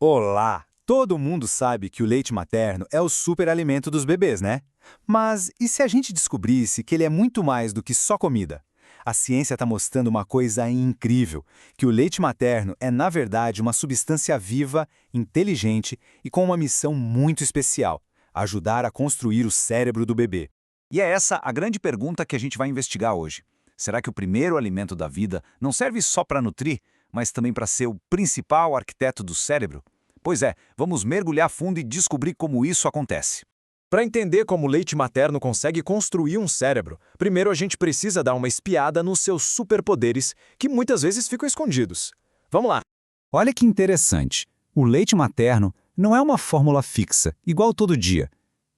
Olá! Todo mundo sabe que o leite materno é o superalimento dos bebês, né? Mas e se a gente descobrisse que ele é muito mais do que só comida? A ciência está mostrando uma coisa incrível, que o leite materno é, na verdade, uma substância viva, inteligente e com uma missão muito especial: ajudar a construir o cérebro do bebê. E é essa a grande pergunta que a gente vai investigar hoje. Será que o primeiro alimento da vida não serve só para nutrir, mas também para ser o principal arquiteto do cérebro? Pois é, vamos mergulhar fundo e descobrir como isso acontece. Para entender como o leite materno consegue construir um cérebro, primeiro a gente precisa dar uma espiada nos seus superpoderes, que muitas vezes ficam escondidos. Vamos lá! Olha que interessante. O leite materno não é uma fórmula fixa, igual todo dia.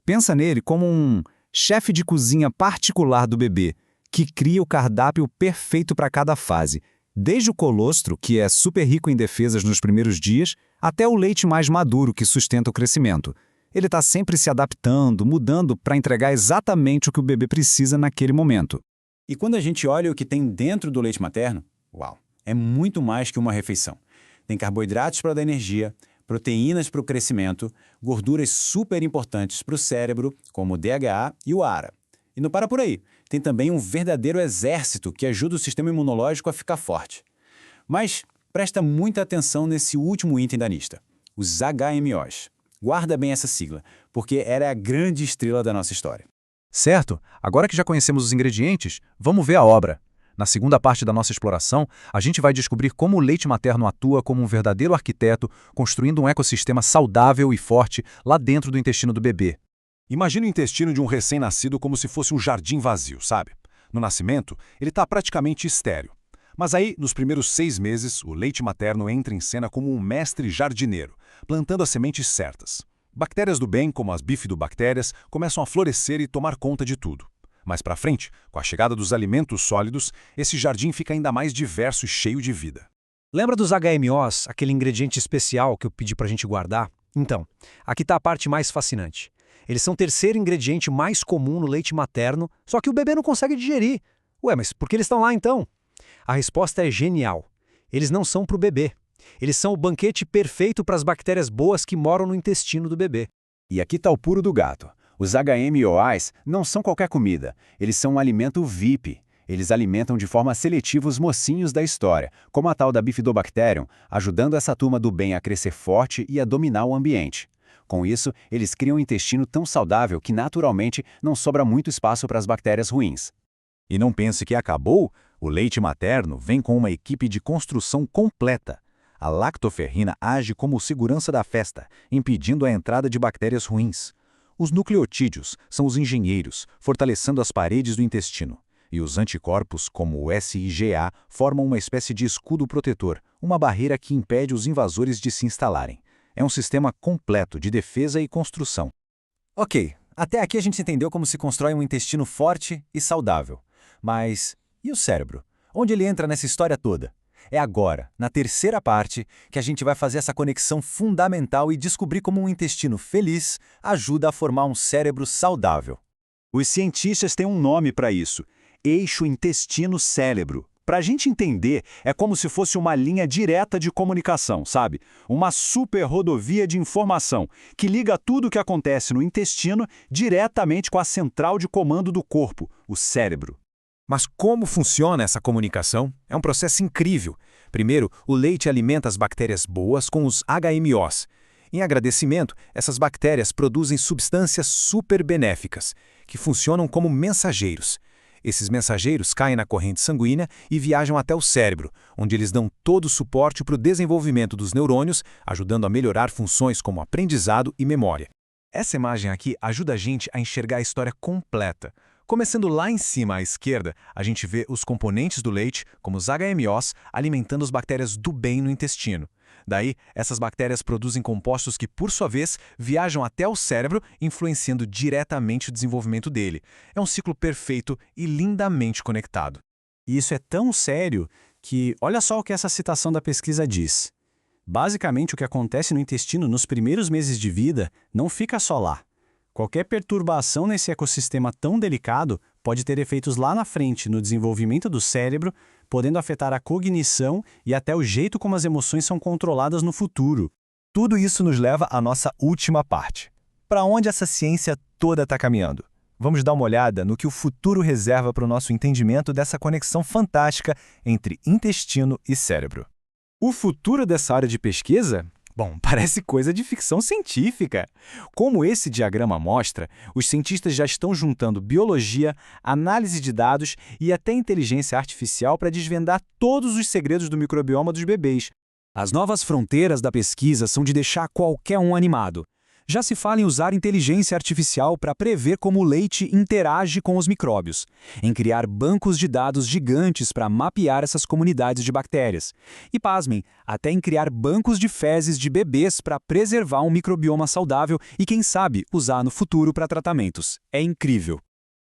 Pensa nele como um chefe de cozinha particular do bebê, que cria o cardápio perfeito para cada fase, desde o colostro, que é super rico em defesas nos primeiros dias, até o leite mais maduro, que sustenta o crescimento. Ele está sempre se adaptando, mudando para entregar exatamente o que o bebê precisa naquele momento. E quando a gente olha o que tem dentro do leite materno, uau, é muito mais que uma refeição. Tem carboidratos para dar energia, proteínas para o crescimento, gorduras super importantes para o cérebro, como o DHA e o ARA. E não para por aí, tem também um verdadeiro exército que ajuda o sistema imunológico a ficar forte. Mas presta muita atenção nesse último item da lista, os HMOs. Guarda bem essa sigla, porque ela é a grande estrela da nossa história. Certo, agora que já conhecemos os ingredientes, vamos ver a obra. Na segunda parte da nossa exploração, a gente vai descobrir como o leite materno atua como um verdadeiro arquiteto, construindo um ecossistema saudável e forte lá dentro do intestino do bebê. Imagine o intestino de um recém-nascido como se fosse um jardim vazio, sabe? No nascimento, ele está praticamente estéril. Mas aí, nos primeiros 6 meses, o leite materno entra em cena como um mestre jardineiro, plantando as sementes certas. Bactérias do bem, como as bifidobactérias, começam a florescer e tomar conta de tudo. Mais para frente, com a chegada dos alimentos sólidos, esse jardim fica ainda mais diverso e cheio de vida. Lembra dos HMOs, aquele ingrediente especial que eu pedi para a gente guardar? Então, aqui está a parte mais fascinante. Eles são o terceiro ingrediente mais comum no leite materno, só que o bebê não consegue digerir. Ué, mas por que eles estão lá então? A resposta é genial. Eles não são para o bebê. Eles são o banquete perfeito para as bactérias boas que moram no intestino do bebê. E aqui está o pulo do gato. Os HMOs não são qualquer comida, eles são um alimento VIP. Eles alimentam de forma seletiva os mocinhos da história, como a tal da Bifidobacterium, ajudando essa turma do bem a crescer forte e a dominar o ambiente. Com isso, eles criam um intestino tão saudável que, naturalmente, não sobra muito espaço para as bactérias ruins. E não pense que acabou, o leite materno vem com uma equipe de construção completa. A lactoferrina age como segurança da festa, impedindo a entrada de bactérias ruins. Os nucleotídeos são os engenheiros, fortalecendo as paredes do intestino. E os anticorpos, como o SIGA, formam uma espécie de escudo protetor, uma barreira que impede os invasores de se instalarem. É um sistema completo de defesa e construção. Ok, até aqui a gente entendeu como se constrói um intestino forte e saudável. Mas e o cérebro? Onde ele entra nessa história toda? É agora, na terceira parte, que a gente vai fazer essa conexão fundamental e descobrir como um intestino feliz ajuda a formar um cérebro saudável. Os cientistas têm um nome para isso: eixo intestino-cérebro. Para a gente entender, é como se fosse uma linha direta de comunicação, sabe? Uma super rodovia de informação que liga tudo o que acontece no intestino diretamente com a central de comando do corpo, o cérebro. Mas como funciona essa comunicação? É um processo incrível. Primeiro, o leite alimenta as bactérias boas com os HMOs. Em agradecimento, essas bactérias produzem substâncias super benéficas, que funcionam como mensageiros. Esses mensageiros caem na corrente sanguínea e viajam até o cérebro, onde eles dão todo o suporte para o desenvolvimento dos neurônios, ajudando a melhorar funções como aprendizado e memória. Essa imagem aqui ajuda a gente a enxergar a história completa. Começando lá em cima à esquerda, a gente vê os componentes do leite, como os HMOs, alimentando as bactérias do bem no intestino. Daí, essas bactérias produzem compostos que, por sua vez, viajam até o cérebro, influenciando diretamente o desenvolvimento dele. É um ciclo perfeito e lindamente conectado. E isso é tão sério que, olha só o que essa citação da pesquisa diz. Basicamente, o que acontece no intestino nos primeiros meses de vida não fica só lá. Qualquer perturbação nesse ecossistema tão delicado pode ter efeitos lá na frente no desenvolvimento do cérebro, podendo afetar a cognição e até o jeito como as emoções são controladas no futuro. Tudo isso nos leva à nossa última parte. Para onde essa ciência toda está caminhando? Vamos dar uma olhada no que o futuro reserva para o nosso entendimento dessa conexão fantástica entre intestino e cérebro. O futuro dessa área de pesquisa? Bom, parece coisa de ficção científica. Como esse diagrama mostra, os cientistas já estão juntando biologia, análise de dados e até inteligência artificial para desvendar todos os segredos do microbioma dos bebês. As novas fronteiras da pesquisa são de deixar qualquer um animado. Já se fala em usar inteligência artificial para prever como o leite interage com os micróbios, em criar bancos de dados gigantes para mapear essas comunidades de bactérias. E, pasmem, até em criar bancos de fezes de bebês para preservar um microbioma saudável e, quem sabe, usar no futuro para tratamentos. É incrível.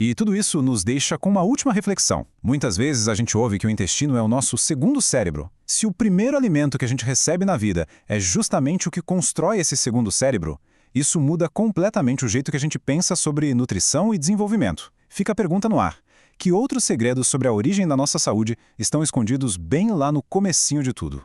E tudo isso nos deixa com uma última reflexão. Muitas vezes a gente ouve que o intestino é o nosso segundo cérebro. Se o primeiro alimento que a gente recebe na vida é justamente o que constrói esse segundo cérebro, isso muda completamente o jeito que a gente pensa sobre nutrição e desenvolvimento. Fica a pergunta no ar. Que outros segredos sobre a origem da nossa saúde estão escondidos bem lá no comecinho de tudo?